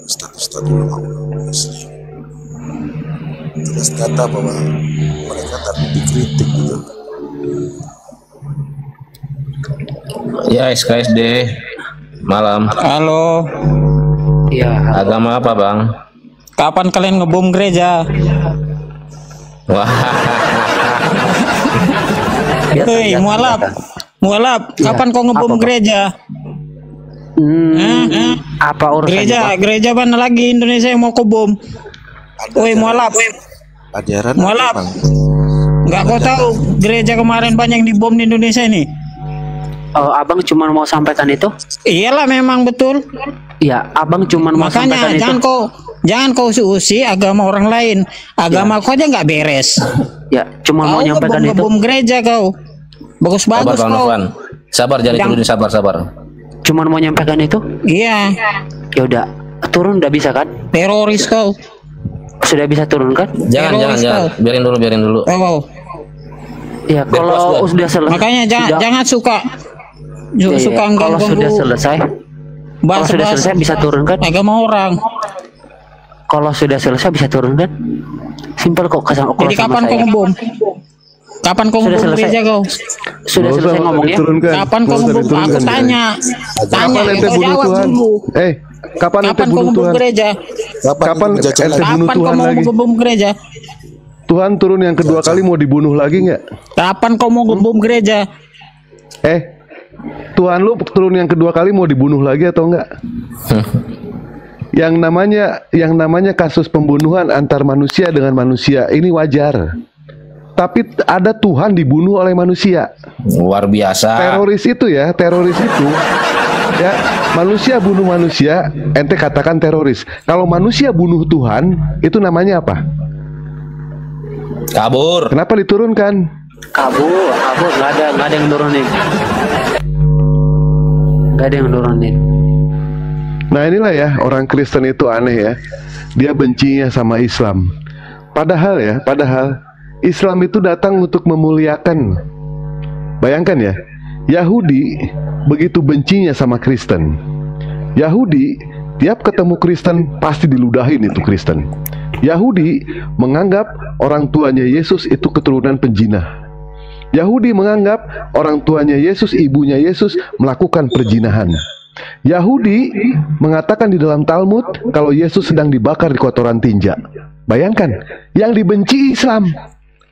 status ulama Muslim jelas kata bahwa mereka tak dikritik gitu. Ya, SKSD malam. Halo. Iya. Agama apa, Bang? Kapan kalian ngebom gereja? Wah. Hei, mualaf. Mualaf, kapan kau ngebom gereja? Apa urusannya? Gereja mana lagi Indonesia yang mau kau bom? Woi, mualaf. Ajaran Mualaf. Bang? Enggak kau tahu gereja kemarin banyak yang dibom di Indonesia ini? Oh, abang cuma mau sampaikan itu? Iyalah memang betul. Iya, abang cuma mau sampaikan Makanya jangan kau usi agama orang lain. Agama kau aja nggak beres. Ya, cuma mau nyampaikan itu. Ngebom gereja kau. Bagus-bagus Sabar, Bang kau. Nofan. Sabar, jadi dulu sabar. Cuma mau nyampaikan itu? Iya. Ya udah, turun udah bisa kan? Teroris kau. Sudah bisa turun kan? Jangan. Biarin dulu. Oh. Ya, kalau sudah selesai. Makanya jangan suka kalau sudah selesai. Kalau sudah selesai bisa turun kan? Agama orang. Kalau sudah selesai bisa turun kan? Simpel kok. Jadi kapan kau ngebom? Kapan kau ngebom gereja kau? Sudah selesai ngomongnya. Kapan kau ngebom? Aku tanya. Kau jawab dulu. Kapan kau ngebom gereja? Kapan ente bunuh Kapan kau Tuhan mau lagi? ngebom gereja? Tuhan turun yang kedua kali mau dibunuh lagi nggak? Kapan kau mau ngebom gereja? Tuhan lu turun yang kedua kali mau dibunuh lagi atau enggak? Yang namanya kasus pembunuhan antar manusia dengan manusia ini wajar. Tapi ada Tuhan dibunuh oleh manusia. Luar biasa. Teroris itu ya, manusia bunuh manusia, ente katakan teroris. Kalau manusia bunuh Tuhan, itu namanya apa? Kabur. Kenapa diturunkan? Kabur, nggak ada yang nurunin. Nggak ada yang nurunin. Nah inilah ya, orang Kristen itu aneh ya. Dia bencinya sama Islam. Padahal Islam itu datang untuk memuliakan. Bayangkan ya, Yahudi begitu bencinya sama Kristen. Yahudi tiap ketemu Kristen pasti diludahin itu Kristen. Yahudi menganggap orang tuanya Yesus itu keturunan penjinah. Yahudi menganggap orang tuanya Yesus, ibunya Yesus melakukan perzinahan. Yahudi mengatakan di dalam Talmud kalau Yesus sedang dibakar di kotoran tinja. Bayangkan, yang dibenci Islam.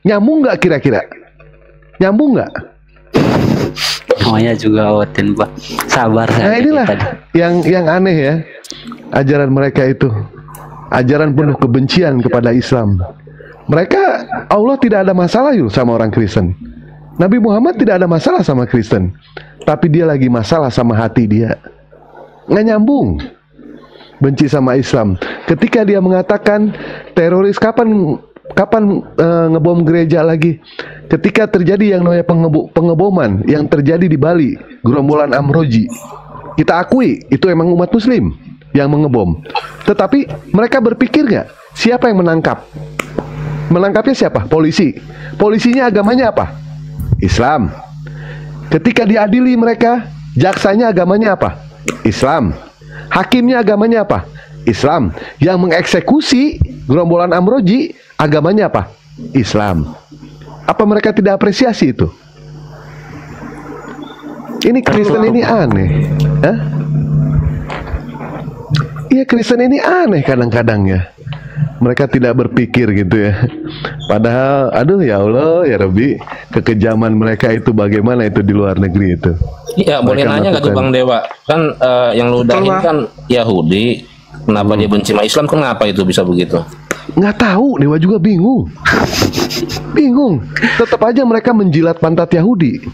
Nyambung nggak kira-kira? Nyambung nggak? Semuanya juga awatin, Pak. Sabar. Nah inilah yang aneh ya. Ajaran mereka itu. Ajaran penuh kebencian kepada Islam. Mereka, Allah tidak ada masalah yuk sama orang Kristen. Nabi Muhammad tidak ada masalah sama Kristen. Tapi dia lagi masalah sama hati dia. Nggak nyambung. Benci sama Islam. Ketika dia mengatakan teroris kapan ngebom gereja lagi? Ketika terjadi yang namanya pengeboman yang terjadi di Bali, gerombolan Amroji. Kita akui itu emang umat Muslim yang mengebom. Tetapi mereka berpikir nggak siapa yang menangkap? Menangkapnya siapa? Polisi. Polisinya agamanya apa? Islam. Ketika diadili mereka, jaksanya agamanya apa? Islam. Hakimnya agamanya apa? Islam. Yang mengeksekusi gerombolan Amroji agamanya apa? Islam. Apa mereka tidak apresiasi itu? Ini Kristen ini aneh. Hah? Iya, Kristen ini aneh kadang-kadang ya. Mereka tidak berpikir gitu ya. Padahal, aduh ya Allah, ya Rabbi, kekejaman mereka itu bagaimana itu di luar negeri itu. Iya, boleh nanya nggak tuh Bang Dewa? Kan yang ludahin kan Yahudi. Kenapa dia benci sama Islam? Kenapa itu bisa begitu? Nggak tahu, Dewa juga bingung. Bingung. Tetap aja mereka menjilat pantat Yahudi.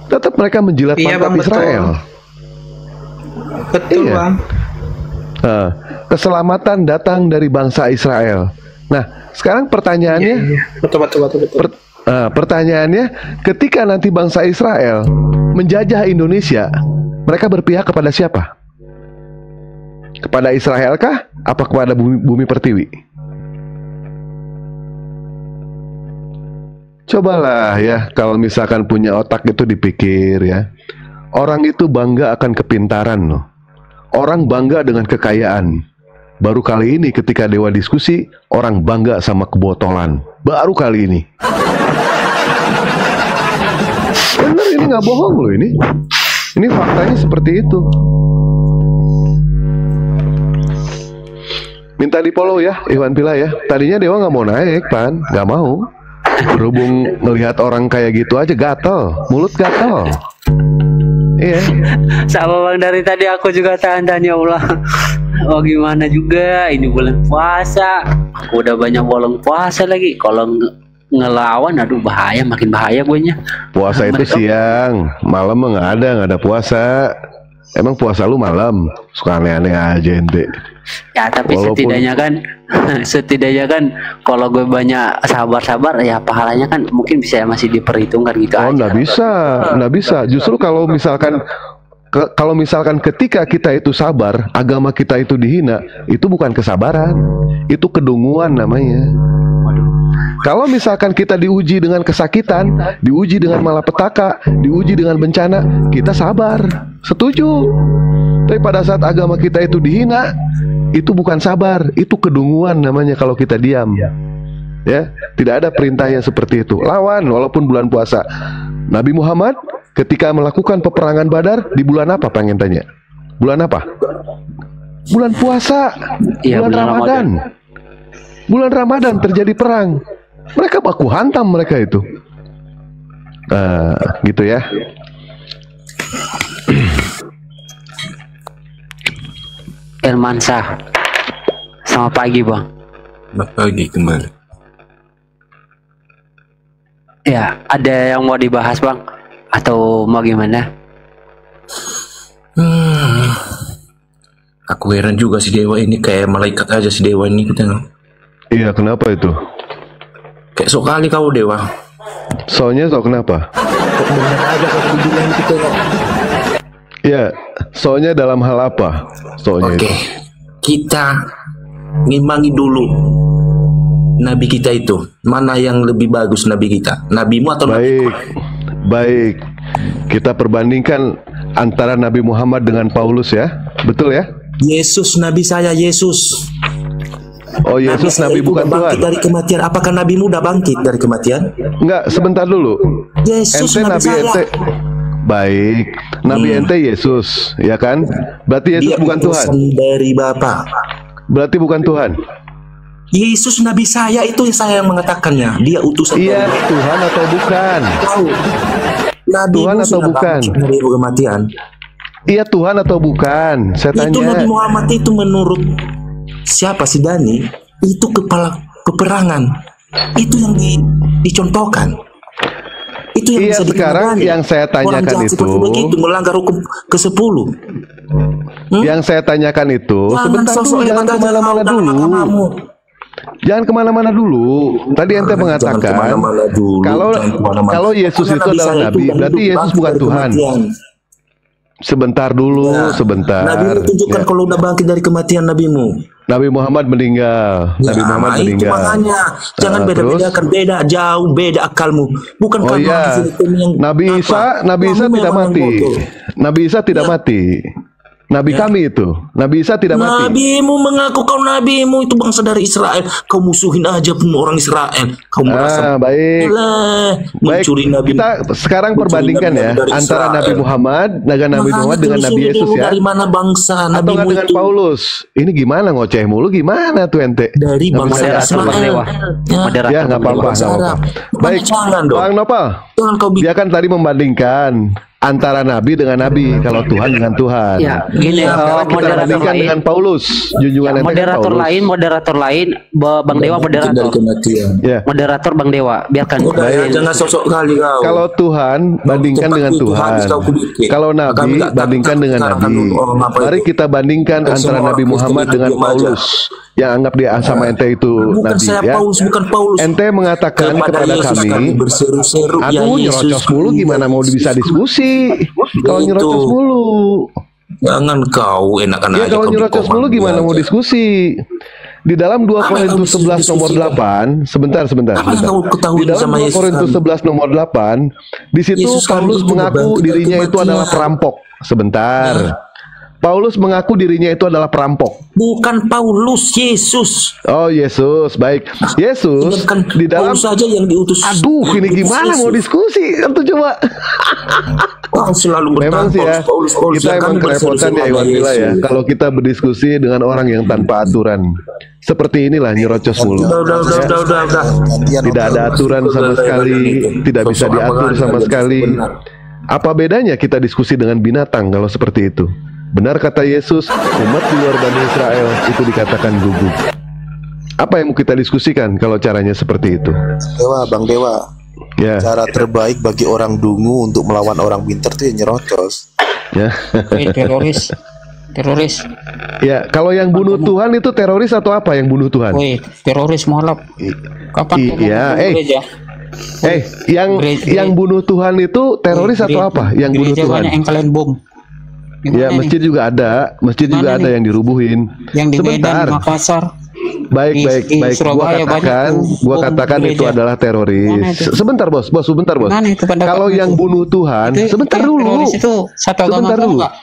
Tetap mereka menjilat pantat Bang, Israel. Betul, iya. Bang. Keselamatan datang dari bangsa Israel. Nah, sekarang pertanyaannya, Betul. Pertanyaannya, ketika nanti bangsa Israel menjajah Indonesia, mereka berpihak kepada siapa? Kepada Israel kah? Apa kepada bumi pertiwi? Cobalah ya, kalau misalkan punya otak itu dipikir ya. Orang itu bangga akan kepintaran loh. orang bangga dengan kekayaan. Baru kali ini ketika Dewa diskusi, orang bangga sama kebotolan. Baru kali ini. Bener, ini nggak bohong loh ini. Ini faktanya seperti itu. Minta di follow ya, Iwan Pila ya. Tadinya Dewa nggak mau naik, Pan, nggak mau. Berhubung melihat orang kayak gitu aja gatel, mulut gatel. Iya. Sama Bang, dari tadi aku juga tahan-tahan, ya Allah. Oh gimana juga, ini bulan puasa. Aku udah banyak bolong puasa lagi. Kalau ngelawan, aduh bahaya, makin bahaya gue nya. Puasa itu siang, malam mah nggak ada puasa. Emang puasa lu malam? Suka aneh-aneh aja ente. Ya tapi setidaknya kan kalau gue banyak sabar-sabar ya pahalanya kan mungkin bisa masih diperhitungkan gitu aja. Oh nggak bisa. Justru kalau misalkan ketika kita itu sabar, agama kita itu dihina, itu bukan kesabaran, itu kedunguan namanya. Kalau misalkan kita diuji dengan kesakitan, diuji dengan malapetaka, diuji dengan bencana, kita sabar, setuju. Tapi pada saat agama kita itu dihina, itu bukan sabar, itu kedunguan namanya kalau kita diam. Ya, tidak ada perintahnya seperti itu. Lawan walaupun bulan puasa. Nabi Muhammad ketika melakukan peperangan Badar di bulan apa, pengen tanya? Bulan apa? Bulan puasa. Iya, bulan Ramadan. Bulan Ramadan terjadi perang. Mereka baku hantam mereka itu. Gitu ya. Irmansyah. Selamat pagi, Bang. Selamat pagi kembali. Ya, ada yang mau dibahas, Bang? Atau mau gimana? Aku heran juga si Dewa ini, kayak malaikat aja si Dewa ini, kita. Iya, kenapa itu? Kayak sok kali kau Dewa. Soalnya sok kenapa? Kok benar aja kau bilang kita. Ya, soalnya dalam hal apa? Soalnya Oke, kita ngimbangi dulu Nabi kita itu. Mana yang lebih bagus Nabi kita? Nabimu atau Nabi? Baik. Kita perbandingkan antara Nabi Muhammad dengan Paulus ya. Betul ya? Yesus, Nabi saya Yesus. Oh, Yesus Nabi bukan Tuhan. Dari kematian. Apakah Nabimu udah bangkit dari kematian? Enggak, sebentar dulu. Yesus Ente Nabi saya. ente. Baik. Nabi ente Yesus, ya kan? Berarti Yesus Dia bukan Tuhan. utusan dari Bapa. Berarti bukan Tuhan. Yesus Nabi saya itu saya yang mengatakannya. Dia utusan Iya, dari Tuhan atau bukan? Tahu. Nabi Tuhan atau sudah bukan? bangkit dari kematian. Iya, Tuhan atau bukan? Saya Itu Nabi tanya. Muhammad itu menurut siapa sih Dani? Itu kepala peperangan. Itu yang dicontohkan. Itu yang Iya, bisa sekarang dikenali. yang saya Orang tanyakan jahat itu, seperti begitu melanggar hukum ke-10. yang saya tanyakan itu, sebentar dulu, jangan kemana-mana dulu. Jangan kemana-mana dulu. Tadi ente mengatakan kemana-mana dulu, jangan kemana-mana. kalau Yesus Karena itu Nabi adalah saya Nabi, itu berarti hidup Yesus bangkit bukan dari Tuhan. kematian. Sebentar dulu, sebentar. Nabi tunjukkan Ya. kalau udah bangkit dari kematian nabimu. Nabi Muhammad meninggal. Nabi Muhammad Itu meninggal. makanya jangan beda-bedakan, beda jauh, beda akalmu. Bukan Oh kamu iya. yang Nabi Isa Kamu tidak memang mati. bodoh. Nabi Isa tidak mati. Nabi kami itu. Nabi Isa tidak mati. Nabimu mengaku kau nabimu itu bangsa dari Israel. Kau musuhin aja pun orang Israel. Kau merasa Baik. Baik, mencuri nabi. kita sekarang perbandingkan ya dari antara Israel. Nabi Muhammad dengan Nabi Yesus ya. Dari mana bangsa Atau nggak nabimu dengan itu? Paulus? Ini gimana ngoceh mulu? Gimana tuh ente? Dari Nggak bangsa bisa Israel. ngatur. Dewa. Ya nggak apa-apa. Bangsa nggak Arab. apa-apa. Baik, Jangan dong. Bang Nopal. Jangan kau bikin. Dia kan tadi membandingkan antara Nabi dengan Nabi, kalau Tuhan dengan Tuhan. Ya, gini, Sekarang kita moderator bandingkan lain. dengan Paulus, junjungan ente kan Moderator lain, Bang Dewa Dari moderator. kematian. Ya. Moderator Bang Dewa, biarkan. Udah ya, jangan sosok kali kau. Kalau Tuhan bandingkan tempat dengan itu Tuhan. habis kau kubikir. Kalau Kami Nabi nggak bandingkan takut dengan sekarang Nabi. kan orang apa Mari itu. kita bandingkan Semua antara orang Nabi Kristen Muhammad itu dengan diam aja. Paulus. Yang anggap dia sama ente itu Bukan Nabi saya ya. Paulus, bukan Paulus. Ente mengatakan kepada Yesus kami kami, berseru-seru, ya aduh Yesus. nyerocos mulu gimana mau bisa diskusi? Kalau Itu. nyerocos mulu. Jangan kau enakan Ya aja kalau kau nyerocos dikomando mulu gimana mau aja. diskusi? Di dalam 2 Apa yang Korintus kau 11 nomor diskusikan? 8, sebentar. Apa yang kau ketahui Di dalam sama 2 Yesus Korintus kami? 11 nomor 8, di situ Yesus kami Paulus itu mengaku bangkit dari dirinya itu kematian. adalah perampok. Sebentar. Paulus mengaku dirinya itu adalah perampok. Bukan Paulus, Yesus. Oh, Yesus, baik. Yesus Kan di dalam. Paulus saja yang diutus. Aduh, ini diutus gimana mau Yesus. diskusi? Itu coba. Wah, selalu Memang sih ya, Paulus. kita emang kerepotan ya Iwan Bila ya. Kalau kita berdiskusi dengan orang yang tanpa aturan, seperti inilah nyerocos mulu. Udah. Tidak ada aturan sama sekali, tidak bisa diatur sama sekali. Apa bedanya kita diskusi dengan binatang kalau seperti itu? Benar kata Yesus, umat di luar Bani Israel itu dikatakan gugup. Apa yang mau kita diskusikan kalau caranya seperti itu? Bang Dewa, Ya, cara terbaik bagi orang dungu untuk melawan orang pintar itu ya nyerocos. ya, Teroris. ya. Kalau yang bunuh Tuhan itu teroris atau apa yang bunuh Tuhan? Woi, teroris molok. Kapan kamu Iya, mau gereja? yang bunuh Tuhan itu teroris atau apa? Yang bunuh Gereja Tuhan? banyak yang kalian bom. Ya, masjid juga ada, Gimana nih? yang dirubuhin. Yang di Medan, Sebentar. di Makassar. Baik. di Surabaya Gua banyak katakan tuh itu gereja. adalah teroris. Mana itu? Sebentar, Bos. Mana itu pendapat Kalau itu? yang bunuh Tuhan, sebentar yang dulu. teroris itu satu agama Sebentar kamu dulu. nggak?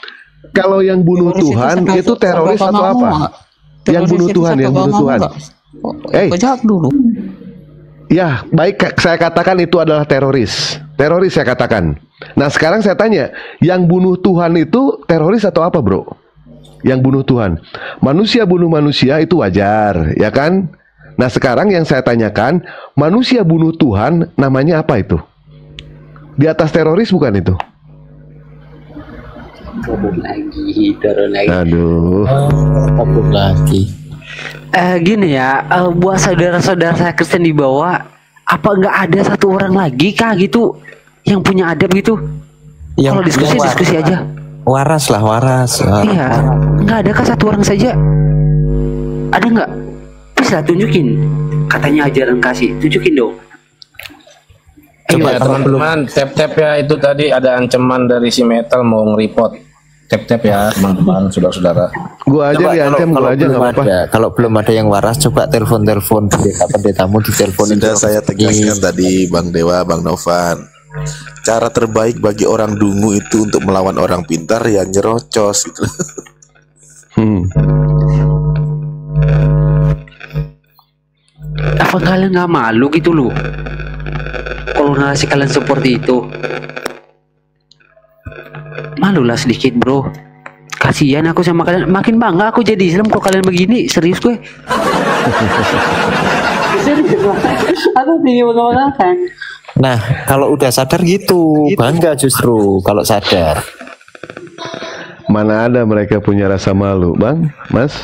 Kalau yang bunuh Teroris Tuhan itu satu teroris agama atau kamu apa? nggak? Yang Teroris bunuh itu Tuhan, satu yang bunuh agama Tuhan. nggak? Jawab dulu. Ya, baik, saya katakan itu adalah teroris. Teroris saya katakan. Nah, sekarang saya tanya, yang bunuh Tuhan itu teroris atau apa, Bro? Yang bunuh Tuhan. Manusia bunuh manusia itu wajar, ya kan? Nah, sekarang yang saya tanyakan, manusia bunuh Tuhan namanya apa itu? Di atas teroris bukan itu? Turun lagi. Aduh. Kabur lagi. Gini ya, buat saudara-saudara saya Kristen di bawah, apa nggak ada satu orang lagi kah gitu yang punya adab gitu? Kalau diskusi yang diskusi aja. Waras. Iya, nggak ada kah satu orang saja? Ada nggak? Bisa tunjukin. Katanya ajaran kasih, tunjukin dong. Coba ya teman-teman, tap-tap ya, itu tadi ada ancaman dari si Metal mau nge-report. Tap-tap ya teman-teman, saudara-saudara. Gua aja Coba diancam, gua aja nggak apa-apa. kalau belum ada yang waras, coba telepon pendetamu diteleponin. Sudah saya tegaskan tadi Bang Dewa, Bang Novan. Cara terbaik bagi orang dungu itu untuk melawan orang pintar ya nyerocos gitu. Apa kalian nggak malu gitu loh? Kalau narasi kalian seperti itu, malulah sedikit bro. Kasihan aku sama kalian. Makin bangga aku jadi Islam kalau kalian begini. Serius gue. Serius. Aku bingung kan. Nah, kalau udah sadar gitu, bangga justru kalau sadar. Mana ada mereka punya rasa malu, Bang, Mas?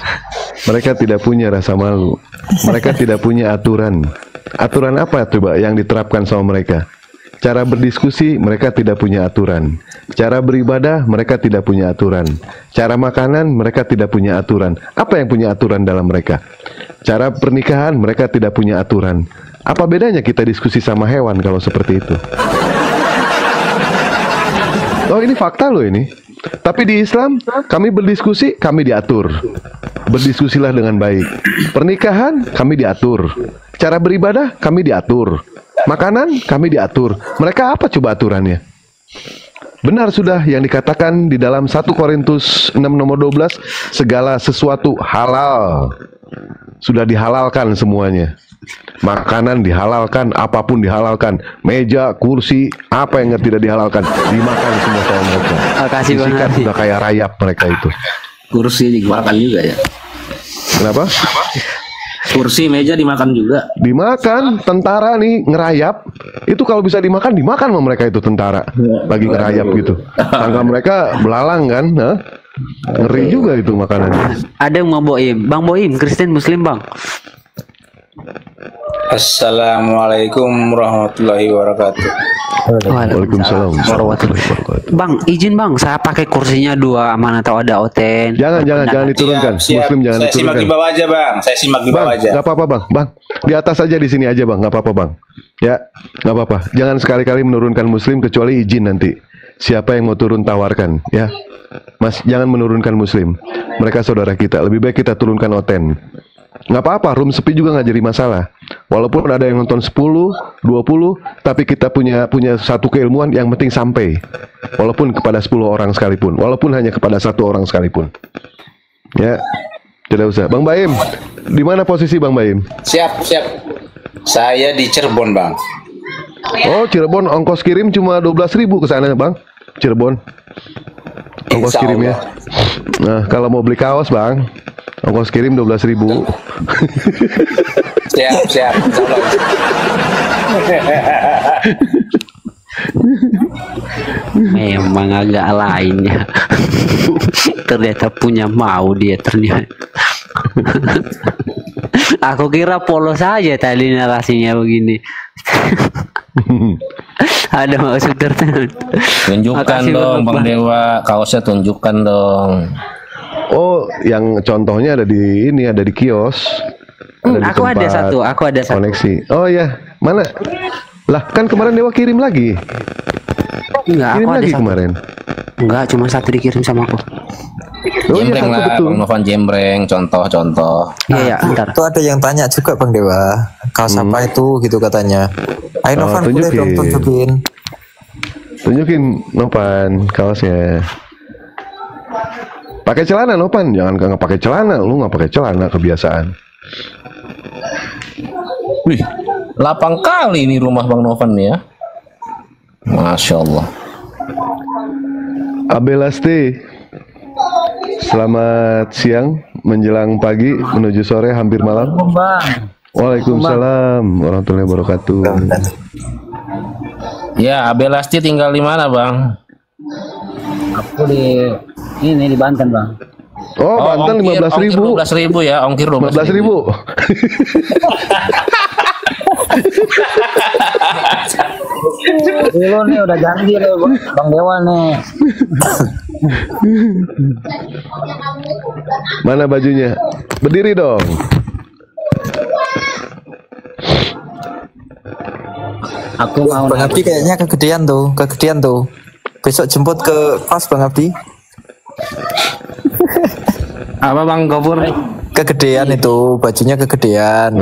Mereka tidak punya rasa malu. Mereka tidak punya aturan. Aturan apa coba yang diterapkan sama mereka? Cara berdiskusi mereka tidak punya aturan. Cara beribadah mereka tidak punya aturan. Cara makanan mereka tidak punya aturan. Apa yang punya aturan dalam mereka? Cara pernikahan mereka tidak punya aturan. Apa bedanya kita diskusi sama hewan kalau seperti itu? Oh, ini fakta loh ini. Tapi di Islam kami berdiskusi, kami diatur. Berdiskusilah dengan baik. Pernikahan kami diatur. Cara beribadah kami diatur. Makanan kami diatur. Mereka apa coba aturannya? Benar sudah yang dikatakan di dalam 1 Korintus 6 nomor 12, segala sesuatu halal. Sudah dihalalkan semuanya. Makanan dihalalkan, apapun dihalalkan. Meja, kursi, apa yang tidak dihalalkan dimakan semua sama mereka. Makasih Bang Disikat Hadi. sudah kayak rayap mereka itu. Kursi dimakan juga ya. Kenapa? Kursi meja dimakan juga. Dimakan, tentara nih ngerayap. Itu kalau bisa dimakan, dimakan sama mereka itu tentara. Lagi ngerayap gitu. Tangga mereka belalang kan, nah? Ngeri juga itu makanannya. Ada yang mau Boim, Bang Boim, Kristen Muslim Bang. Assalamualaikum warahmatullahi wabarakatuh. Waalaikumsalam warahmatullahi wabarakatuh. Bang, izin Bang, saya pakai kursinya 2 aman atau ada oten. Jangan diturunkan. Muslim jangan Saya simak diturunkan. di bawah aja bang. Saya simak di Bang, bawah aja. nggak apa-apa bang. Bang, di atas aja di sini aja bang. Nggak apa-apa bang. Ya, nggak apa-apa. Jangan sekali-kali menurunkan Muslim kecuali izin nanti. Siapa yang mau turun tawarkan, ya. Mas, jangan menurunkan Muslim. Mereka saudara kita. Lebih baik kita turunkan oten. nggak apa-apa, room sepi juga nggak jadi masalah. Walaupun ada yang nonton 10, 20, tapi kita punya satu keilmuan yang penting sampai. Walaupun kepada 10 orang sekalipun, walaupun hanya kepada 1 orang sekalipun. Ya, tidak usah. Bang Baim, di mana posisi Bang Baim? Siap. Saya di Cirebon, Bang. Oh, Cirebon, ongkos kirim cuma 12.000 ke sana, Bang. Cirebon. Ongkos Insya kirimnya. Nah, kalau mau beli kaos, Bang, ongkos kirim 12.000. Siap. Memang agak lainnya. Ternyata punya mau dia ternyata. Aku kira polos saja tadi narasinya begini. Ada maksud tertentu. Tunjukkan Makasih, dong Bang Dewa, kaosnya tunjukkan dong. Oh, yang contohnya ada di ini, ada di kios. Ada di Aku ada tempat satu. koneksi. Oh ya, mana? Lah, kan kemarin Dewa kirim lagi. Enggak, Kirim aku ada lagi satu. kemarin. Enggak, cuma satu dikirim sama aku. Oh iya, Jembreng satu lah, betul. Bang Novan jembreng, contoh. Iya, bentar. Itu ada yang tanya juga Bang Dewa, kaos apa itu gitu katanya. Ayo Oh, Novan boleh dong tunjukin. Tunjukin Nopan kaosnya. Pakai celana Nopan, jangan nggak pakai celana. Lu nggak pakai celana kebiasaan. Wih, lapang kali ini rumah Bang Novan nih ya. Masya Allah. Abelasti, selamat siang menjelang pagi menuju sore hampir malam. Waalaikumsalam warahmatullahi wabarakatuh. Ya, Abelasti tinggal di mana, Bang? Aku di Banten, Bang. Oh, Banten ongkir 15.000. 12.000 ya, ongkir 12.000. 15.000. Lu nih udah janji lo Bang Dewa nih. Mana bajunya? Berdiri dong. Aku mau Bang Abdi kayaknya kegedean tuh. Besok jemput ke kos Bang Abdi. Apa Bang Gofur? Kegedean itu, bajunya kegedean.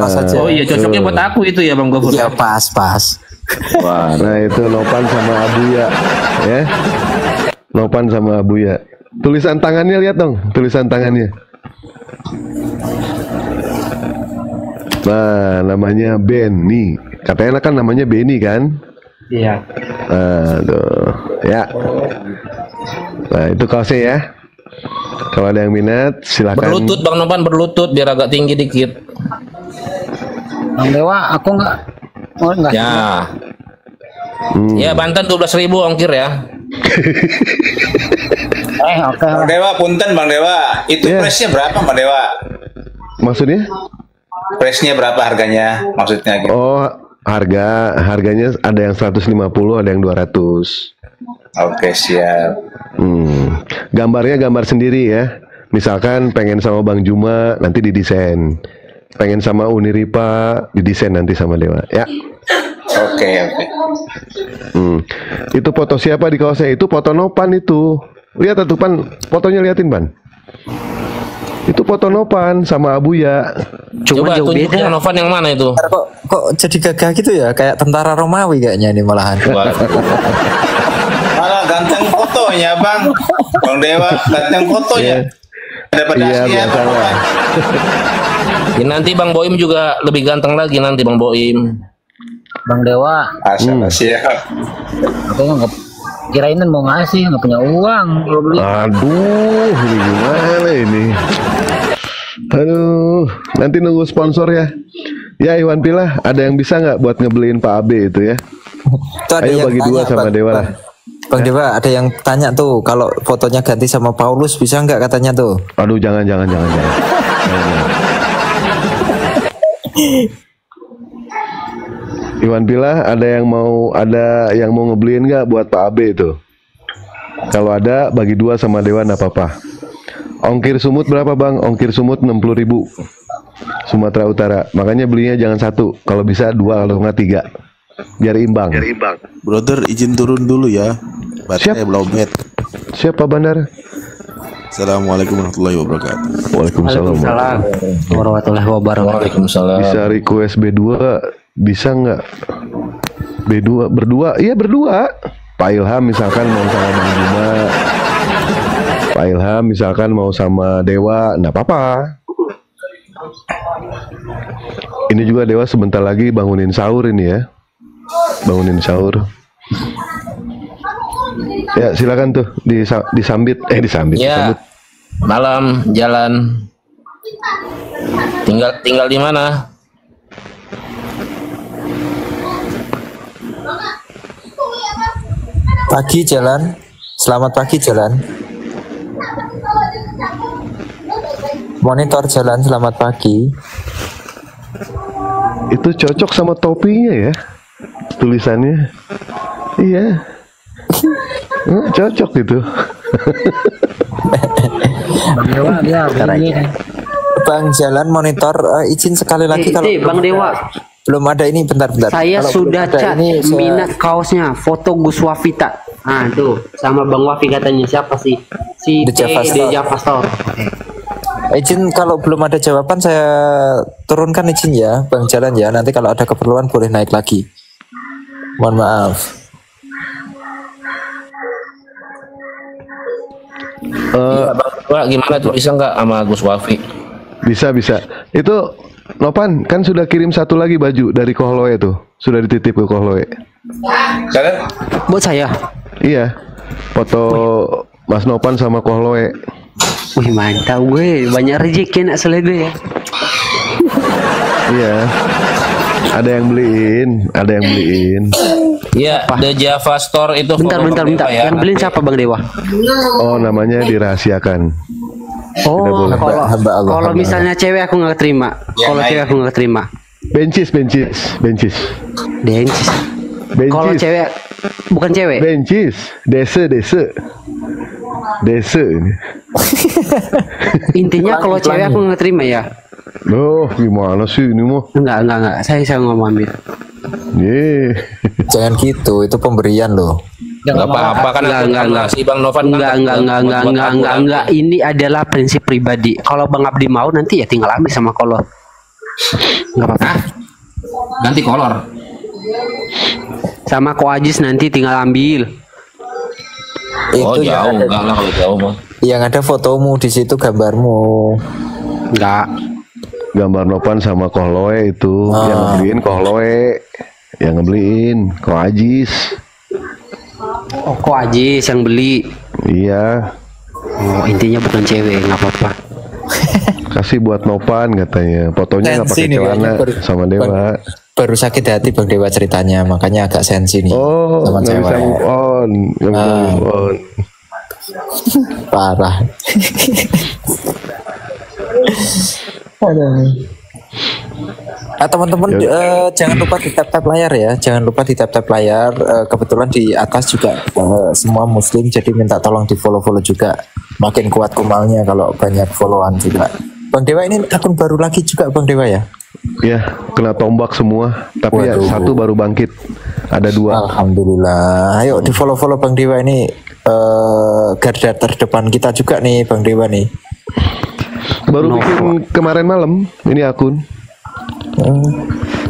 Pas aja. Oh iya, cocoknya buat aku itu ya Bang Gofur. Iya, pas. Wah, nah itu Nopan sama Abuya, ya. Nopan sama Abuya. Tulisan tangannya lihat dong, tulisan tangannya. Nah, namanya Benny. Katanya kan namanya Benny kan? Iya. Aduh, ya. Nah, itu kaosnya ya. Kalau ada yang minat, silakan. Berlutut Bang Novan, berlutut biar agak tinggi dikit. Bang Dewa, aku enggak Ya. Ya, Banten 12.000 ongkir ya. oke. Bang Dewa, punten Bang Dewa. Itu Iya. price-nya berapa Bang Dewa? Maksudnya? Price-nya berapa harganya? Maksudnya gitu. Oh, harganya ada yang 150, ada yang 200. Oke, siap. Gambarnya gambar sendiri ya. Misalkan pengen sama Bang Juma, nanti didesain. Pengen sama Uniripa, didesain nanti sama Dewa. Ya. Oke. Itu foto siapa di kaosnya? Itu foto Nopan itu. Lihat tuh Pan, fotonya liatin Pan. Itu foto Nopan sama Abuya. Coba tunjukin yang Novan yang mana itu? Kok jadi gagah gitu ya? Kayak tentara Romawi kayaknya ini malahan. Malah ganteng fotonya Bang. Bang Dewa ganteng fotonya. Dapat Iya, aslinya biasa Bang. lah. Ya, nanti Bang Boim juga lebih ganteng lagi nanti Bang Boim. Bang Dewa, Siap. aku nggak kirain mau ngasih, nggak punya uang kalau beli. Aduh, ini gimana ini? Aduh, nanti nunggu sponsor ya. Ya Iwan Pilah, ada yang bisa nggak buat ngebeliin Pak Abe itu ya? Itu ada Ayo yang bagi dua tanya, sama Bang. Dewa lah. Bang Dewa, ada yang tanya tuh, kalau fotonya ganti sama Paulus bisa nggak katanya tuh? Aduh, jangan. Iwan Pilah, ada yang mau ngebeliin nggak buat Pak Abe itu? Kalau ada, bagi dua sama Dewa nggak apa-apa. Ongkir sumut berapa Bang? Ongkir sumut 60.000 Sumatera Utara. Makanya belinya jangan satu, kalau bisa dua, kalau nggak tiga, biar imbang. Brother izin turun dulu ya. Baterai Siap. lowbat. Siapa Bandar? Assalamualaikum warahmatullahi wabarakatuh. Waalaikumsalam. Waalaikumsalam warahmatullahi wabarakatuh. Waalaikumsalam. Bisa request B2, bisa nggak? B2 berdua, iya berdua. Pak Ilham misalkan mau sama Bang Bima, Pak Ilham misalkan mau sama Dewa, nggak apa-apa. Ini juga Dewa sebentar lagi bangunin sahur ini ya, bangunin sahur. Ya silakan tuh disambit, disambit. Ya, malam jalan. Tinggal di mana? Pagi jalan. Selamat pagi jalan. Monitor jalan, selamat pagi. Itu cocok sama topinya ya, tulisannya. Iya. Cocok gitu. Bang jalan monitor, izin sekali lagi kalau Bang Dewa, belum ada ini, bentar. saya Kalau sudah belum ada cat ini, minat kaosnya, foto Gus Wafita. Ah tuh, sama Bang Wafi katanya siapa sih? Si The Java T Store. di Java Store. Izin kalau belum ada jawaban saya turunkan izin ya, Bang jalan ya. Nanti kalau ada keperluan boleh naik lagi. Mohon maaf. Bang Dewa gimana tuh, bisa nggak sama Gus Wafi? Bisa. Itu Nopan kan sudah kirim satu lagi baju dari Kohloe tuh, sudah dititip ke Kohloe. Kalian Buat saya. Iya, foto Mas Nopan sama Kohloe. Wih mantap gue, banyak rezeki nak selebe ya. Iya, ada yang beliin. Iya, The Java Store itu. Bentar. Ya, Yang beliin siapa Bang Dewa? Oh, namanya dirahasiakan. Oh, boleh. Hamba Allah, kalau hamba misalnya cewek aku nggak terima. Ya, Kalau baik. cewek aku nggak terima. Bencis. Dencis. Kalau Bencis. cewek bukan cewek. Bencis. Dese ini. Intinya kalau cewek aku nggak terima ya. Loh, gimana sih ini mah? Enggak. Saya nggak mau ambil. Ye. Jangan gitu, itu pemberian loh. nggak apa-apa kan. Enggak. Si Bang Novan kan Enggak. Ini adalah prinsip pribadi. Kalau Bang Abdi mau nanti ya tinggal ambil sama kolor. Enggak apa-apa. ganti kolor. Sama Ko Ajis nanti tinggal ambil. Oh Itu jauh, yang enggak lah kalau jauh mah. yang ada fotomu di situ, gambarmu. Enggak. Gambar Nopan sama Kohloe itu yang ngebeliin Kohloe, yang ngebeliin Ko Ajis. Oh, Ko Ajis yang beli. Iya, Oh, intinya bukan cewek, nggak apa-apa. kasih buat Nopan katanya. Fotonya nggak pakai Sensi nih celana kayaknya, sama Dewa. Baru sakit hati Bang Dewa ceritanya, makanya agak sensi nih. Oh, sama nggak bisa cewek. move on, nggak bisa move on. Parah. Teman-teman jangan lupa di tap-tap layar ya, jangan lupa di tap-tap layar. Kebetulan di atas juga semua muslim, jadi minta tolong di follow juga. Makin kuat kumalnya kalau banyak followan juga. Bang Dewa ini akun baru lagi juga Bang Dewa ya? Ya, kena tombak semua. Tapi ya, Waduh. satu baru bangkit. Ada dua. Alhamdulillah. Ayo di follow Bang Dewa ini, garda terdepan kita juga nih Bang Dewa nih. Baru bikin kemarin malam. Ini akun.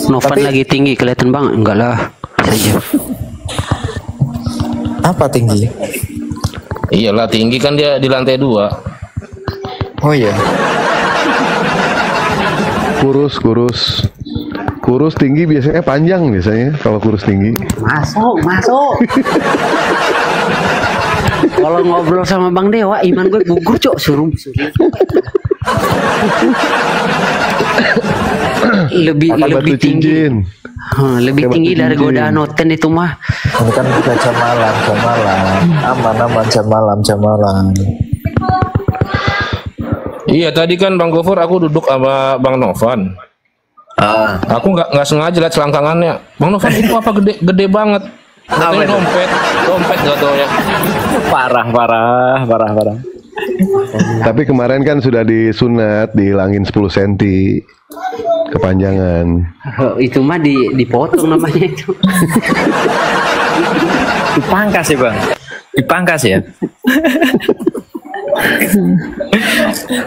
Novan Tapi- lagi tinggi kelihatan banget. Enggak lah. Bisa aja. Apa tinggi? Iyalah tinggi kan dia di lantai 2. Oh iya. Kurus tinggi biasanya panjang biasanya kalau kurus tinggi. Masuk. Kalau ngobrol sama Bang Dewa, iman gue gugur, Cok. Suruh. lebih Pakai batu tinggi. cincin. Lebih Pakai tinggi batu dari cincin. godaan noten itu mah. Ini kan udah jam malam. Aman jam malam. Iya tadi kan Bang Gofur aku duduk sama Bang Novan. Aku nggak sengaja lihat selangkangannya. Bang Novan itu apa gede banget. Katanya dompet gak tau ya. Parah. Tapi kemarin kan sudah disunat, dihilangin 10 cm kepanjangan. Itu mah dipotong namanya itu. Dipangkas ya bang? Dipangkas ya?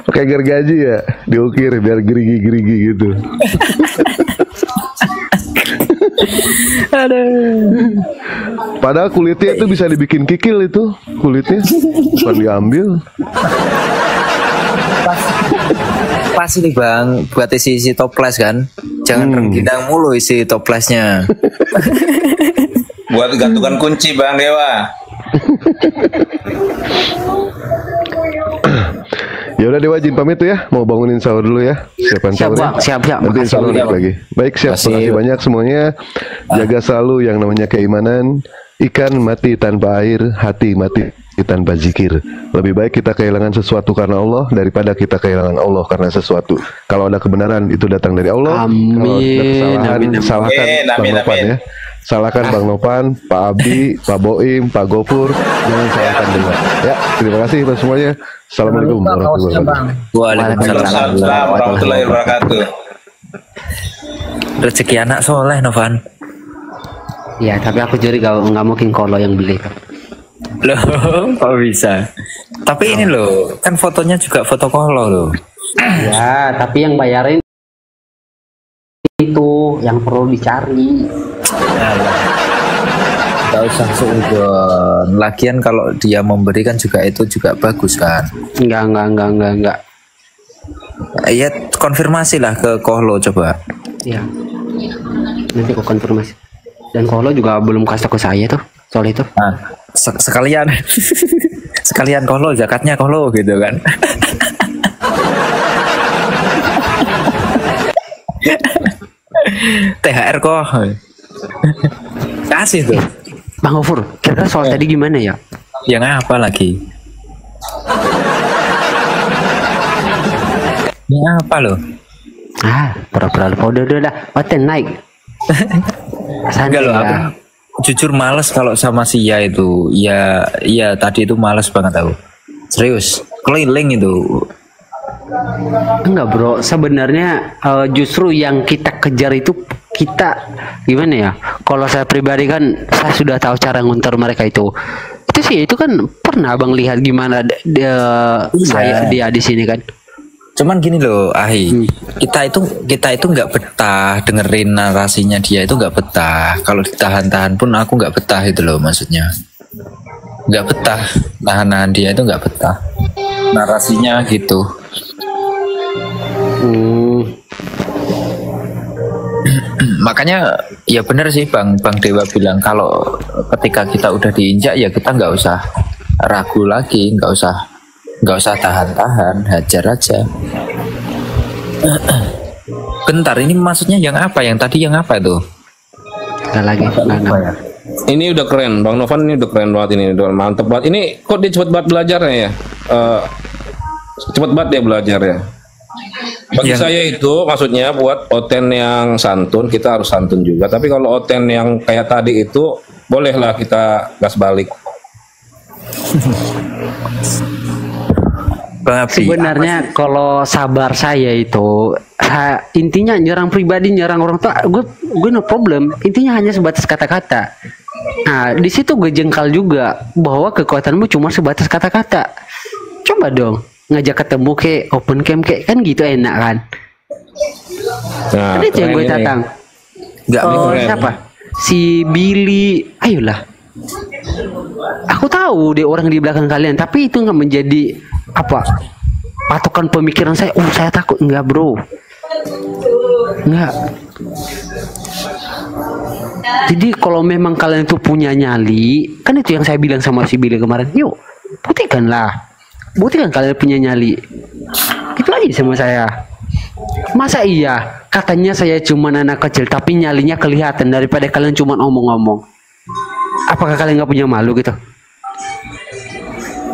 Pakai gergaji ya, diukir biar gerigi-gerigi gitu. Padahal kulitnya itu bisa dibikin kikil itu, kulitnya bukan diambil. Pas ini bang, buat isi toples kan. Jangan rengginang mulu isi toplesnya. Buat gantungan kunci Bang Dewa. Ya udah Dewa, izin pamit tuh ya, mau bangunin sahur dulu ya. Siapkan Siap, sahur ya. Bang. Siap. Nanti insya Allah balik lagi. Baik, siap. Terima kasih banyak semuanya. Jaga selalu yang namanya keimanan. Ikan mati tanpa air, hati mati tanpa zikir. Lebih baik kita kehilangan sesuatu karena Allah daripada kita kehilangan Allah karena sesuatu. Kalau ada kebenaran itu datang dari Allah. Kalau ada kesalahan, salahkan Bang Novan ya. Salahkan Bang Novan, Pak Abdi, Pak Boim, Pak Gofur. Jangan salahkan juga. Ya, terima kasih buat semuanya. Assalamualaikum warahmatullahi wabarakatuh. Waalaikumsalam Warahmatullahi wabarakatuh. Rezeki anak soleh Novan. Ya, tapi aku jadi nggak mungkin kalau yang beli. Loh, kok bisa? Tapi ini loh, kan fotonya juga foto kolo loh. Ya, tapi yang bayarin itu yang perlu dicari. Gak usah seudon. Lagian kalau dia memberikan juga itu juga bagus kan. Enggak. Ya konfirmasi lah ke Kohlo coba. Ya. Nanti aku konfirmasi. Dan Kohlo juga belum kasih ke saya tuh soal itu. Nah, sekalian sekalian Kohlo, zakatnya Kohlo gitu kan. THR kok kasih tuh. Bang Gofur, kira-kira soal tadi gimana ya? Yang apa lagi? Yang apa loh? Pura-pura lupa. Udah. Oten naik. Enggak loh, aku jujur males kalau sama si Ya itu. Ya tadi itu males banget aku. Serius, keliling itu. Enggak bro, sebenarnya justru yang kita kejar itu kita gimana ya? Kalau saya pribadi kan saya sudah tahu cara ngunter mereka itu. Itu sih itu kan pernah abang lihat gimana saya dia di sini kan. Cuman gini loh, Ahi, kita itu nggak betah dengerin narasinya dia itu nggak betah. Kalau ditahan-tahan pun aku nggak betah itu loh maksudnya. Nggak betah, nahan-nahan dia itu nggak betah. Narasinya gitu. Makanya ya benar sih Bang Dewa bilang kalau ketika kita udah diinjak ya kita nggak usah ragu lagi, nggak usah tahan-tahan, hajar aja. Bentar, ini maksudnya yang apa? Yang tadi yang apa itu? Nggak lagi. Ini udah keren, Bang Novan ini udah keren banget, ini udah mantep banget. Ini kok dia cepet banget belajarnya ya? Cepet banget dia belajar ya. Bagi saya itu maksudnya buat Oten yang santun kita harus santun juga. Tapi kalau Oten yang kayak tadi itu bolehlah kita gas balik. Sebenarnya kalau sabar saya itu intinya nyerang pribadi, nyerang orang tua, gue no problem. Intinya hanya sebatas kata-kata. Nah di situ gue jengkal juga bahwa kekuatanmu cuma sebatas kata-kata. Coba dong ngajak ketemu ke open camp kayak kan gitu enak kan. Nah, itu yang gue datang. Siapa? Si Billy, ayolah. Aku tahu deh orang di belakang kalian, tapi itu nggak menjadi apa patokan pemikiran saya. Saya takut enggak bro, enggak. Jadi kalau memang kalian itu punya nyali, kan itu yang saya bilang sama si Billy kemarin. Yuk, buktikan kalian punya nyali. Itu aja sama saya. Masa iya katanya saya cuma anak kecil tapi nyalinya kelihatan daripada kalian cuma omong-omong. Apakah kalian nggak punya malu gitu?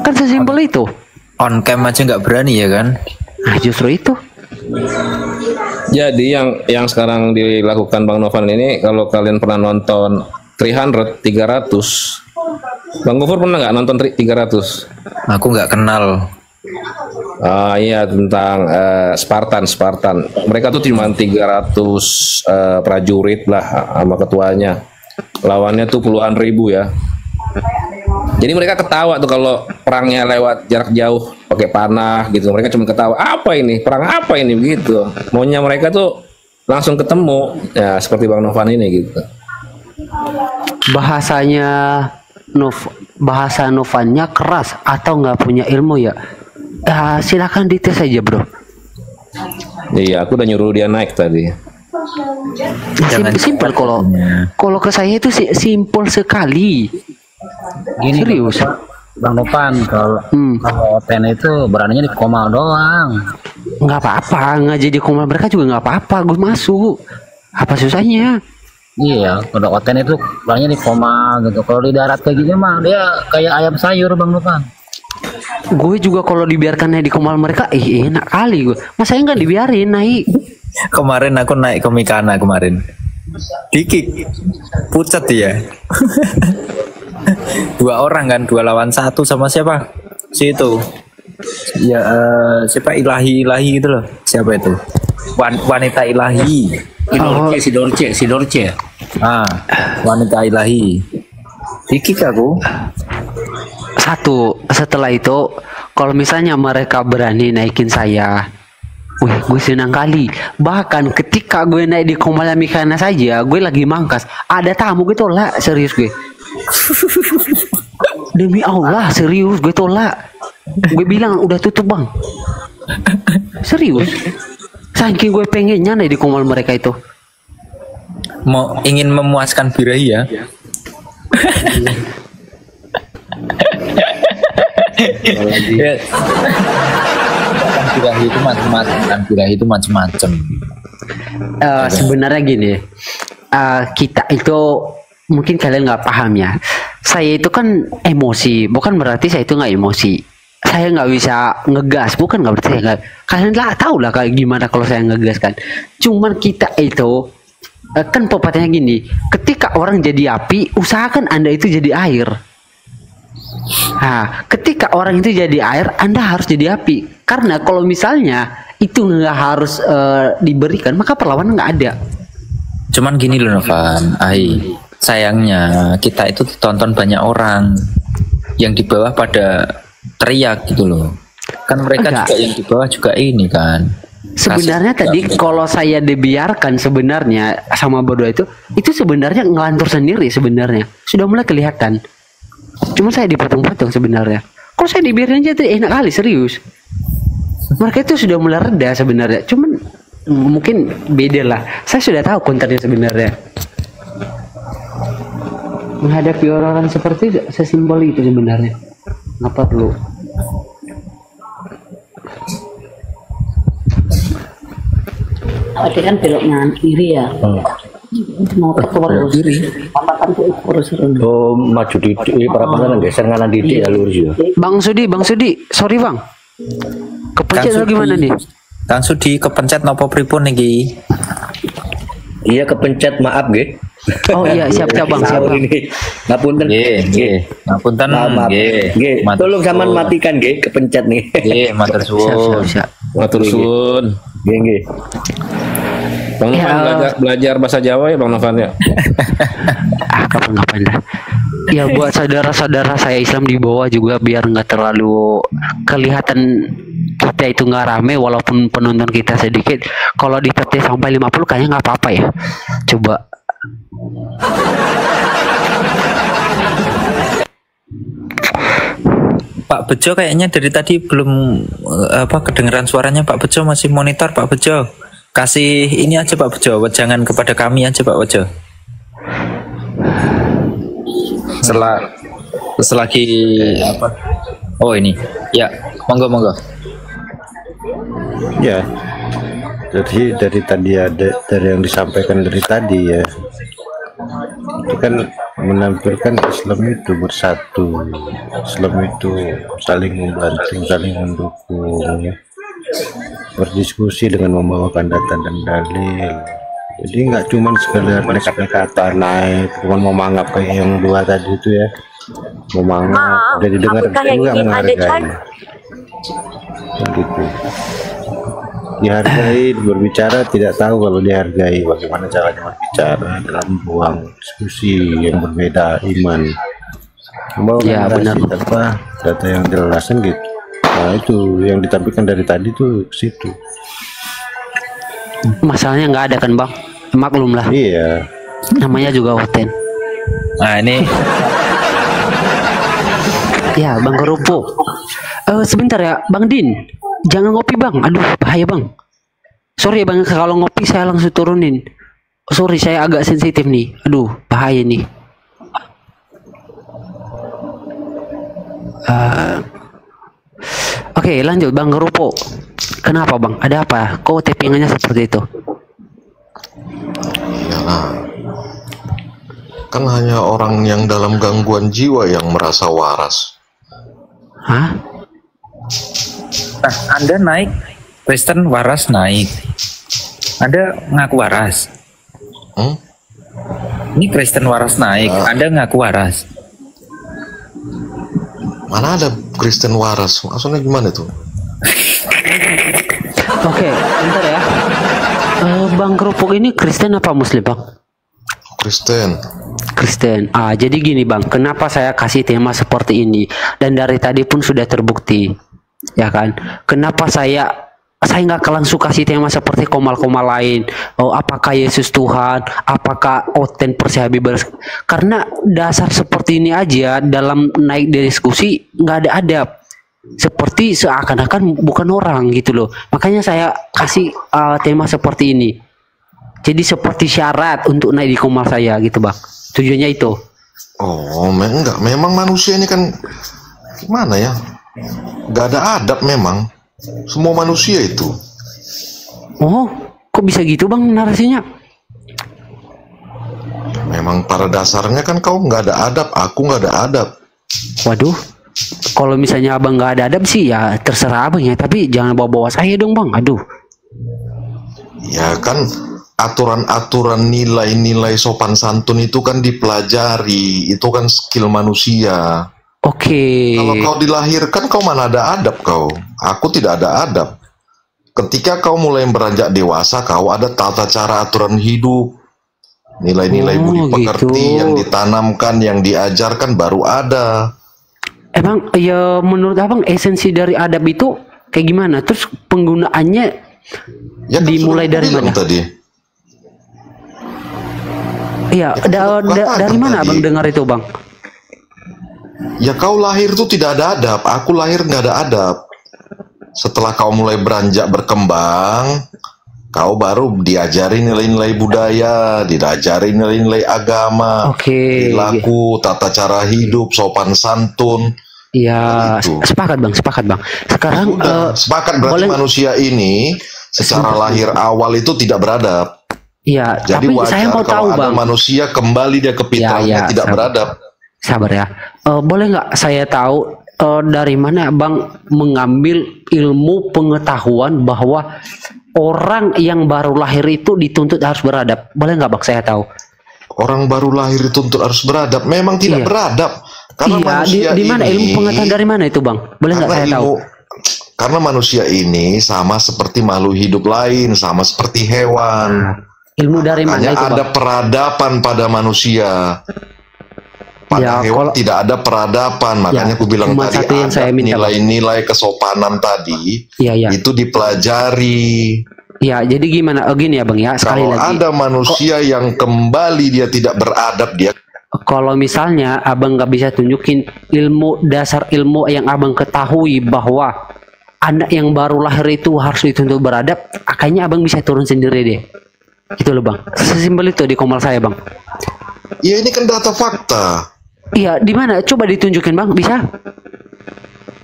Kan sesimpel itu. On cam aja nggak berani ya kan? Nah justru itu. Jadi yang sekarang dilakukan Bang Novan ini, kalau kalian pernah nonton 300, Bang Gofur pernah nggak nonton 300? Aku nggak kenal. Iya tentang Spartan. Mereka tuh cuma 300 prajurit lah sama ketuanya. Lawannya tuh puluhan ribu ya. Jadi mereka ketawa tuh kalau perangnya lewat jarak jauh. pakai panah gitu. Mereka cuma ketawa, apa ini? Perang apa ini begitu. Maunya mereka tuh langsung ketemu. Ya, seperti Bang Novan ini gitu. Bahasa Novannya keras atau nggak punya ilmu ya? Silakan dites aja, Bro. Iya, aku udah nyuruh dia naik tadi. Simpel kalau ke saya itu simpel sekali. Gini, serius. Bang Novan, kalau Oten itu beraninya di Komal doang. Nggak apa-apa, nggak jadi Komal mereka juga nggak apa-apa. Gue masuk. Apa susahnya? Iya, kalau Oten itu beraninya di Komal gitu. Kalau di darat kayak gini mah dia kayak ayam sayur, Bang Novan. Gue juga kalau dibiarkan naik di Komal mereka, enak kali gue. Masa nggak dibiarin naik? Kemarin aku naik ke Mikana kemarin. Dikik. Pucat dia. 2 orang kan, 2 lawan 1 sama siapa? Si itu. Ya siapa ilahi gitu loh. Siapa itu? Wanita ilahi. Si Dorce. Wanita ilahi. Dikik aku. Setelah itu kalau misalnya mereka berani naikin saya, gue senang kali. Bahkan ketika gue naik di Komala Mikana saja, gue lagi mangkas, ada tamu gue tolak, serius gue. Demi Allah, serius gue tolak. Gue bilang udah tutup, Bang. Serius. Saking gue pengennya naik di Komal mereka itu. Ingin memuaskan birahi ya. Birahi itu macam-macam. Sebenarnya gini, kita itu mungkin kalian nggak paham ya. Saya itu kan emosi, bukan berarti saya itu nggak emosi. Saya nggak bisa ngegas, bukan nggak berarti saya nggak. Kalian lah tahu lah kayak gimana kalau saya ngegas kan. Cuman kita itu kan pepatahnya gini, ketika orang jadi api, usahakan Anda itu jadi air. Nah, ketika orang itu jadi air, Anda harus jadi api. Karena kalau misalnya itu nggak harus diberikan, maka perlawanan nggak ada. Cuman gini loh Novan, sayangnya kita itu ditonton banyak orang yang di bawah pada teriak gitu loh. Kan mereka juga yang di bawah juga ini kan. Sebenarnya tadi kalau saya dibiarkan sebenarnya sama berdua itu sebenarnya ngelantur sendiri sebenarnya. Sudah mulai kelihatan. Cuma saya dipotong-potong sebenarnya. Kalau saya dibiarin aja tuh enak kali, serius. Mereka itu sudah mulai reda sebenarnya. Cuman mungkin beda lah. Saya sudah tahu kontennya sebenarnya. Menghadapi orang-orang seperti itu sesimpel itu sebenarnya. Nggak perlu. Tadi kan beloknya kiri ya. Mau keluar kiri. Oh, maju di para pengen geser nganan didik ya lurus ya. Bang Sudi, sorry Bang. Kepencet atau gimana nih? Kang Sudi kepencet nopo pripun niki? Iya kepencet, maaf nggih. Oh iya, siap Bang, siap Bang. Ngapunten. Nggih. Ngapunten nggih. Tolong sampean matikan nggih, kepencet nih. Nggih, matur suwun. Matur suwun. Nggih. Bang Novan belajar bahasa Jawa ya Bang Novan ya? Kapan-kapan dah. Ya buat saudara-saudara saya Islam di bawah juga biar nggak terlalu kelihatan kita itu nggak rame walaupun penonton kita sedikit. Kalau ditetes sampai 50 kayaknya nggak apa-apa ya. Coba. Pak Bejo kayaknya dari tadi belum kedengeran suaranya. Pak Bejo masih monitor. Pak Bejo kasih ini aja Pak Bejo, jangan kepada kami aja Pak Bejo. Selagi apa? Oh ini, ya monggo. Ya, jadi dari tadi dari yang disampaikan dari tadi ya, itu kan menampilkan Islam itu bersatu, Islam itu saling membantu, saling mendukung, ya. Berdiskusi dengan membawakan data dan dalil. Jadi nggak cuma sekedar nekat-nekatan naik, cuma mau mangap kayak yang dua tadi itu ya, mau mangap, udah didengar juga menghargai, gitu. Dihargai, berbicara tidak tahu kalau dihargai, bagaimana caranya berbicara dalam ruang diskusi yang berbeda iman. Membawakan data yang jelas kan gitu. Nah itu yang ditampilkan dari tadi tuh ke situ. Masalahnya nggak ada kan bang, maklum lah. Iya. Namanya juga Oten. Nah ini. Ya bang kerupuk. Sebentar ya bang Din, jangan ngopi bang. Aduh bahaya bang. Sorry ya bang, kalau ngopi saya langsung turunin. Sorry saya agak sensitif nih. Aduh bahaya nih. Oke, lanjut bang kerupuk. Kenapa bang? Ada apa? Kok tappingannya seperti itu? Iyalah. Kan hanya orang yang dalam gangguan jiwa yang merasa waras. Hah? Nah, Anda naik, Kristen waras naik. Anda ngaku waras. Ini Kristen waras naik, Anda ngaku waras. Mana ada Kristen waras? Maksudnya gimana tuh? Oke, bentar ya. Bang kerupuk ini Kristen apa Muslim bang? Kristen. Kristen. Jadi gini bang, kenapa saya kasih tema seperti ini? Dan dari tadi pun sudah terbukti, ya kan? Kenapa saya nggak langsung kasih tema seperti komal-komal lain? Oh, apakah Yesus Tuhan? Apakah Oten Persi Habibie? Karena dasar seperti ini aja dalam naik diskusi nggak ada adab. Seperti seakan-akan bukan orang gitu loh. Makanya saya kasih tema seperti ini. Jadi seperti syarat untuk naik di komal saya gitu bang. Tujuannya itu. Oh, enggak. Memang manusia ini kan gimana ya? Nggak ada adab memang. Semua manusia itu. Oh, kok bisa gitu bang narasinya? Memang pada dasarnya kan kau nggak ada adab, aku nggak ada adab. Waduh, kalau misalnya abang nggak ada adab sih ya terserah abang ya, tapi jangan bawa-bawa saya dong bang. Aduh. Ya kan aturan-aturan nilai-nilai sopan santun itu kan dipelajari, itu kan skill manusia. Oke. Kalau kau dilahirkan kau mana ada adab kau? Aku tidak ada adab. Ketika kau mulai beranjak dewasa, kau ada tata cara aturan hidup, nilai-nilai budi pekerti yang ditanamkan, yang diajarkan baru ada. Emang ya menurut abang esensi dari adab itu kayak gimana? Terus penggunaannya ya, kan dimulai dari mana? Tadi. Iya, dari mana abang dengar itu bang? Ya kau lahir tuh tidak ada adab, aku lahir nggak ada adab. Setelah kau mulai beranjak berkembang, kau baru diajari nilai-nilai budaya, diajari nilai-nilai agama, perilaku, tata cara hidup, sopan santun. Iya, sepakat bang. Sekarang sepakat berarti manusia ini secara lahir awal itu tidak beradab. Iya, jadi tapi wajar saya mau kalau tahu ada bang. manusia kembali dia ke fitrahnya tidak beradab. Sabar ya. Boleh nggak saya tahu dari mana bang mengambil ilmu pengetahuan bahwa orang yang baru lahir itu dituntut harus beradab? Boleh nggak bang saya tahu? Orang baru lahir dituntut harus beradab. Memang tidak beradab. Karena manusia di mana ilmu pengetahuan dari mana itu bang? Boleh nggak saya tahu? Karena manusia ini sama seperti makhluk hidup lain, sama seperti hewan. Ilmu dari mana itu bang? Ada peradaban pada manusia. Pada hewan tidak ada peradaban, makanya aku bilang tadi ada nilai-nilai kesopanan tadi itu dipelajari. Ya, jadi gimana? Gini ya bang ya, sekali kalau lagi. Ada manusia yang kembali dia tidak beradab, dia. Kalau misalnya abang nggak bisa tunjukin dasar ilmu yang abang ketahui bahwa anak yang baru lahir itu harus dituntut beradab, kayaknya abang bisa turun sendiri deh. Gitu loh bang. Sesimpel itu di komal saya bang. Ya ini kan data fakta. Iya, di mana? Coba ditunjukin bang, bisa?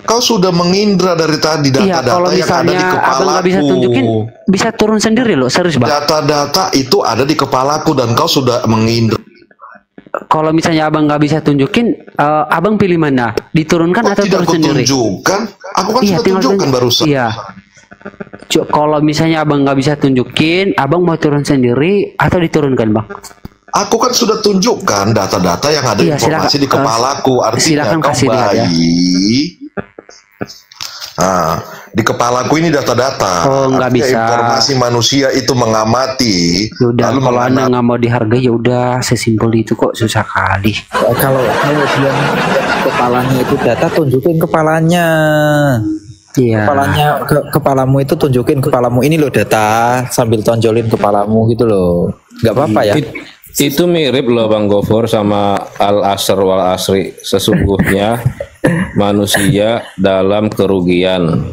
Kau sudah mengindra dari tadi data-data yang ada di kepalaku. Abang nggak bisa tunjukin, bisa turun sendiri loh, serius bang. Data-data itu ada di kepalaku dan kau sudah mengindra. Kalau misalnya abang nggak bisa tunjukin, abang pilih mana? Diturunkan atau turun sendiri? Tunjukkan? Aku kan sudah tunjukkan barusan. Iya. Kalau misalnya abang nggak bisa tunjukin, abang mau turun sendiri atau diturunkan bang? Aku kan sudah tunjukkan data-data yang ada informasi di kepalaku. Artinya kau bayi. Nah, di kepalaku ini data-data. Oh, nggak bisa. Informasi manusia itu mengamati. Udah, kalau anda nggak mau dihargai ya udah, sesimpel itu kok, susah kali. Kalau dia kepalanya itu data, tunjukin kepalanya. Iya. Kepalamu itu tunjukin kepalamu ini loh data sambil tonjolin kepalamu gitu loh. Nggak apa-apa ya. Itu mirip loh Bang Gofur sama Al-Asr wal Asri. Sesungguhnya manusia dalam kerugian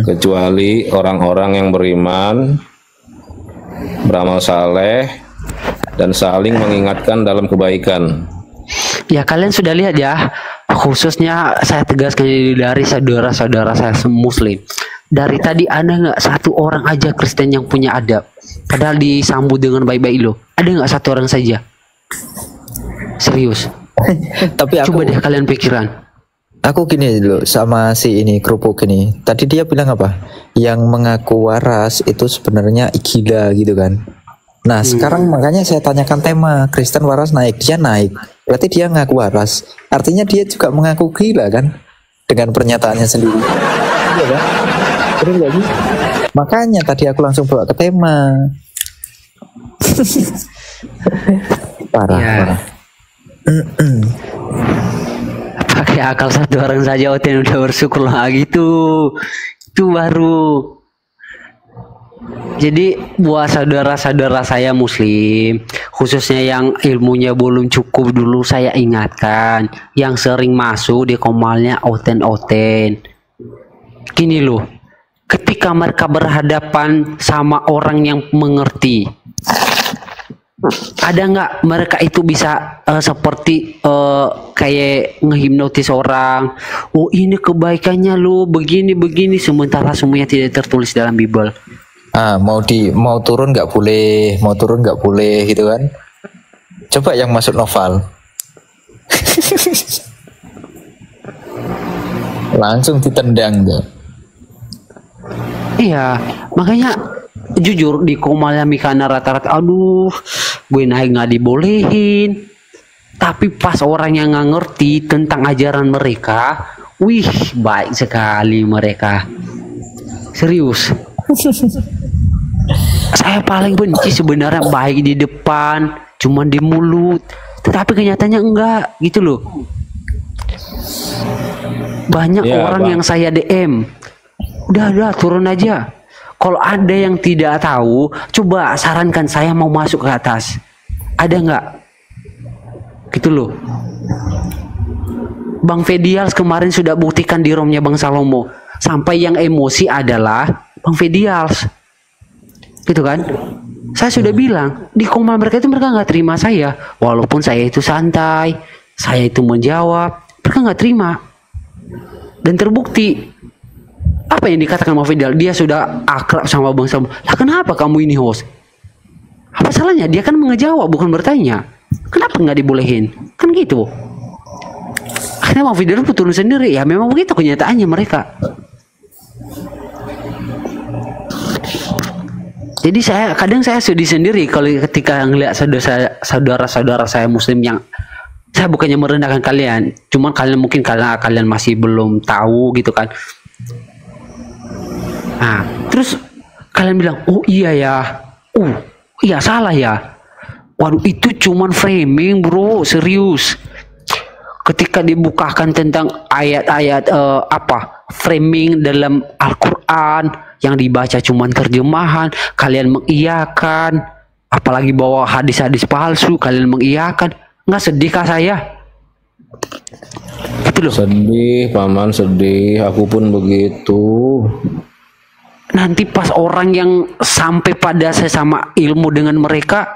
kecuali orang-orang yang beriman, beramal saleh, dan saling mengingatkan dalam kebaikan. Ya kalian sudah lihat ya, khususnya saya tegaskan dari saudara-saudara saya Muslim. Dari tadi ada nggak satu orang aja Kristen yang punya adab, padahal disambut dengan baik-baik loh. Ada nggak satu orang saja? Serius. Tapi coba deh kalian pikiran. Aku gini dulu sama si ini kerupuk ini. Tadi dia bilang apa? Yang mengaku waras itu sebenarnya gila gitu kan. Nah sekarang makanya saya tanyakan tema Kristen waras naik, dia naik, berarti dia ngaku waras, artinya dia juga mengaku gila kan dengan pernyataannya sendiri. Iya kan? Betul gak sih? Makanya tadi aku langsung bawa ke tema. Parah. Pakai akal satu orang saja Oten udah bersyukur lah gitu. Itu baru. Jadi buat saudara-saudara saya Muslim, khususnya yang ilmunya belum cukup, dulu saya ingatkan, yang sering masuk di komalnya Oten. Gini loh, ketika mereka berhadapan sama orang yang mengerti, ada nggak mereka itu bisa seperti kayak ngehipnotis orang, oh ini kebaikannya lo begini, sementara semuanya tidak tertulis dalam Bible. Mau turun nggak boleh, mau turun nggak boleh gitu kan. Coba yang masuk novel langsung ditendang tuh. Iya, makanya jujur di Komalnya Mikana rata-rata, aduh, gue naik nggak dibolehin. Tapi pas orang yang nggak ngerti tentang ajaran mereka, wih, baik sekali mereka. Serius. Saya paling benci sebenarnya baik di depan, cuman di mulut, tetapi kenyataannya enggak gitu loh. Banyak orang yang saya DM, udah turun aja. Kalau ada yang tidak tahu, coba sarankan saya mau masuk ke atas. Ada nggak? Gitu loh. Bang Fedials kemarin sudah buktikan di romnya Bang Salomo. Sampai yang emosi adalah Bang Fedials. Gitu kan? Saya sudah bilang, di komal mereka itu mereka nggak terima saya. Walaupun saya itu santai, saya itu menjawab, mereka nggak terima. Dan terbukti. Apa yang dikatakan Bang Fidal? Dia sudah akrab sama Bang Salomo. Lah kenapa kamu ini host? Apa salahnya? Dia kan mengejawab bukan bertanya. Kenapa nggak dibolehin? Kan gitu. Akhirnya Bang Fidal pun turun sendiri. Ya memang begitu kenyataannya mereka. Jadi kadang saya sedih sendiri kalau ketika ngelihat saudara-saudara saya Muslim yang, saya bukannya merendahkan kalian, cuman kalian mungkin karena kalian masih belum tahu gitu kan. Nah, terus kalian bilang, oh iya ya, iya salah ya. Waduh, itu cuman framing bro, serius. Ketika dibukakan tentang ayat-ayat framing dalam Al-Quran yang dibaca cuman terjemahan, kalian mengiyakan, apalagi bawa hadis-hadis palsu, kalian mengiyakan. Nggak sedih kah saya? Gitu loh. Sedih, Paman, sedih. Aku pun begitu. Nanti pas orang yang sampai pada sesama ilmu dengan mereka,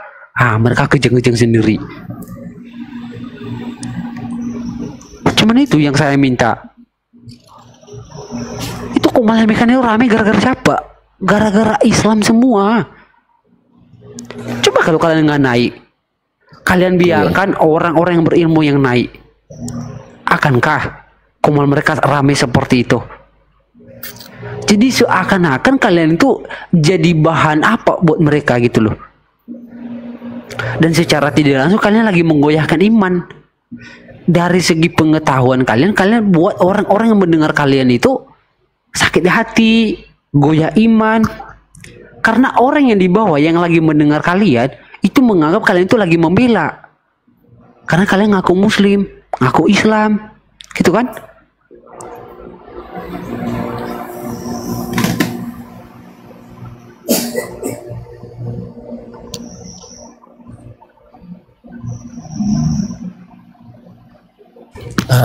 mereka kejeng-kejeng sendiri. Cuman itu yang saya minta. Itu Komal Mekaniku rame gara-gara siapa? Gara-gara Islam semua. Coba kalau kalian nggak naik, kalian biarkan orang-orang yang berilmu yang naik, akankah Komal mereka rame seperti itu? Jadi seakan-akan kalian itu jadi bahan apa buat mereka gitu loh. Dan secara tidak langsung kalian lagi menggoyahkan iman. Dari segi pengetahuan kalian buat orang-orang yang mendengar kalian itu sakit hati, goyah iman. Karena orang yang di bawah yang lagi mendengar kalian itu menganggap kalian itu lagi membela. Karena kalian ngaku Muslim, ngaku Islam, gitu kan?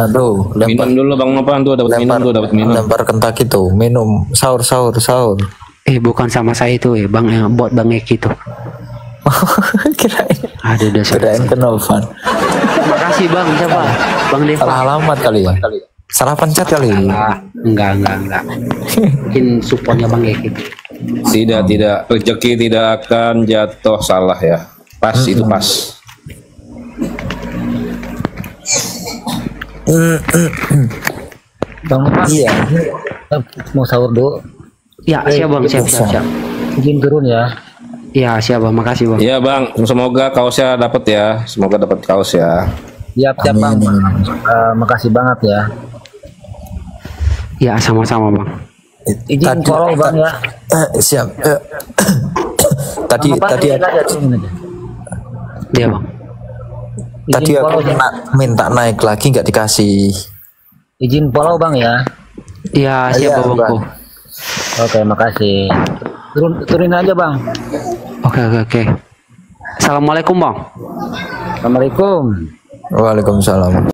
Aduh, Minum dulu Bang Novan tuh, dapat minum tuh, dapat minum. lempar kentak itu, minum sahur. Bukan sama saya itu Bang, yang buat Bang Eki tuh. Kirain ke Novan. Makasih Bang, siapa? Bang Deva. Salah alamat kali ya. Salah pencet kali. Enggak. Mungkin supportnya Bang Eki. Tidak, rezeki tidak akan jatuh salah ya. Pas itu pas. Bang Novan. Iya. Mau sahur dulu. Ya, siap Bang, siap. Izin turun ya. Ya, siap Bang, makasih Bang. Iya Bang, semoga kaosnya dapat ya. Semoga dapat kaos ya. Siap Bang. Makasih banget ya. Ya, sama-sama Bang. Izin follow Bang ya. Siap. Tadi Iya Bang. Tadi aku minta naik lagi nggak dikasih. Izin follow Bang ya. Iya, siap Bang. Oke, makasih. Turunin aja Bang. Oke. Assalamualaikum Bang. Assalamualaikum. Waalaikumsalam.